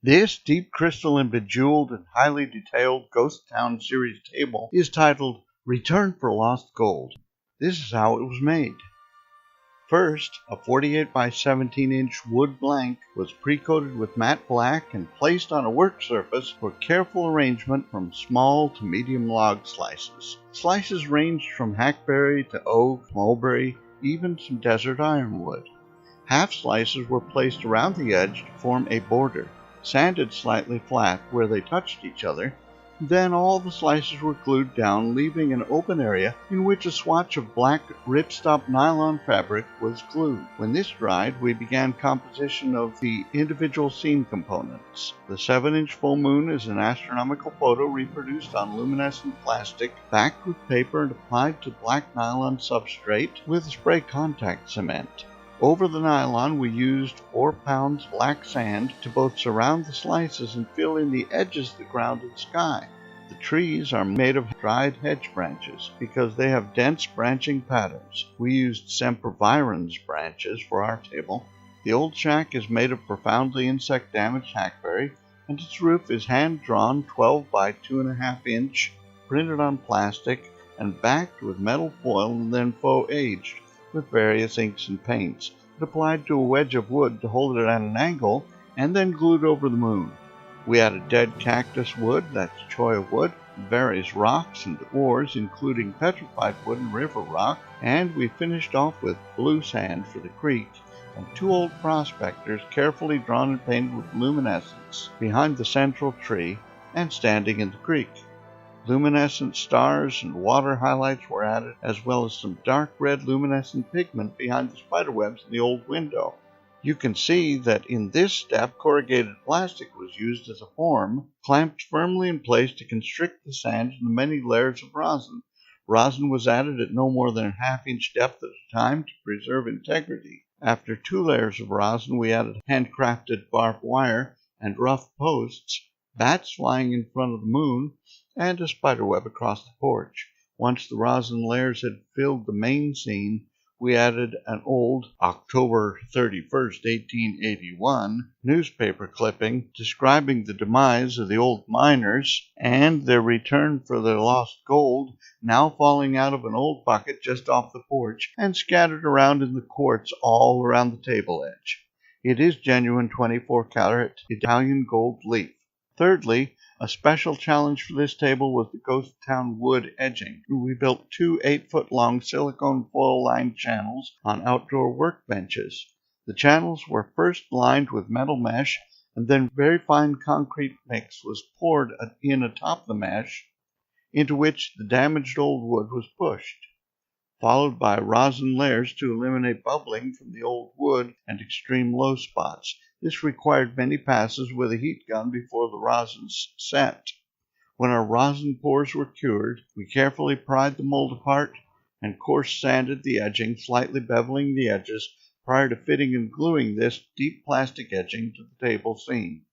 This deep crystalline bejeweled and highly detailed Ghost Town series table is titled Return for Lost Gold. This is how it was made. First, a 48 by 17 inch wood blank was pre-coated with matte black and placed on a work surface for careful arrangement from small to medium log slices. Slices ranged from hackberry to oak, mulberry, even some desert ironwood. Half slices were placed around the edge to form a border, sanded slightly flat where they touched each other. Then all the slices were glued down, leaving an open area in which a swatch of black ripstop nylon fabric was glued. When this dried, we began composition of the individual scene components. The 7-inch full moon is an astronomical photo reproduced on luminescent plastic, backed with paper and applied to black nylon substrate with spray contact cement. Over the nylon, we used 4 pounds black sand to both surround the slices and fill in the edges of the ground and sky. The trees are made of dried hedge branches because they have dense branching patterns. We used sempervirens branches for our table. The old shack is made of profoundly insect-damaged hackberry, and its roof is hand-drawn 12 by 2.5 inch, printed on plastic, and backed with metal foil and then faux aged with various inks and paints, but applied to a wedge of wood to hold it at an angle, and then glued over the moon. We added dead cactus wood, that's cholla wood, various rocks and ores, including petrified wood and river rock, and we finished off with blue sand for the creek, and 2 old prospectors carefully drawn and painted with luminescence behind the central tree and standing in the creek. Luminescent stars and water highlights were added, as well as some dark red luminescent pigment behind the spiderwebs in the old window. You can see that in this step, corrugated plastic was used as a form, clamped firmly in place to constrict the sand and the many layers of rosin. Rosin was added at no more than a 1/2 inch depth at a time to preserve integrity. After 2 layers of rosin, we added handcrafted barbed wire and rough posts, bats flying in front of the moon, and a spiderweb across the porch. Once the rosin layers had filled the main scene, we added an old October 31st, 1881 newspaper clipping describing the demise of the old miners and their return for their lost gold, now falling out of an old bucket just off the porch and scattered around in the quartz all around the table edge. It is genuine 24-karat Italian gold leaf. Thirdly, a special challenge for this table was the Ghost Town wood edging. We built 2 8-foot-long silicone foil-lined channels on outdoor workbenches. The channels were first lined with metal mesh, and then very fine concrete mix was poured in atop the mesh, into which the damaged old wood was pushed, followed by rosin layers to eliminate bubbling from the old wood and extreme low spots. This required many passes with a heat gun before the rosins set. When our rosin pores were cured, we carefully pried the mold apart and coarse sanded the edging, slightly beveling the edges prior to fitting and gluing this deep plastic edging to the table scene.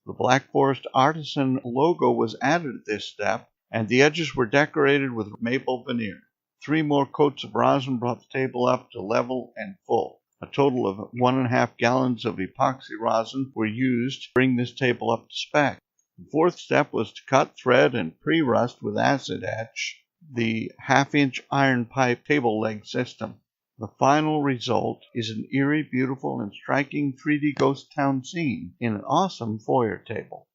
The Black Forest Artisan logo was added at this step, and the edges were decorated with maple veneer. 3 more coats of rosin brought the table up to level and full. A total of 1.5 gallons of epoxy rosin were used to bring this table up to spec. The 4th step was to cut, thread, and pre-rust with acid etch the 1/2 inch iron pipe table leg system. The final result is an eerie, beautiful, and striking 3D ghost town scene in an awesome foyer table.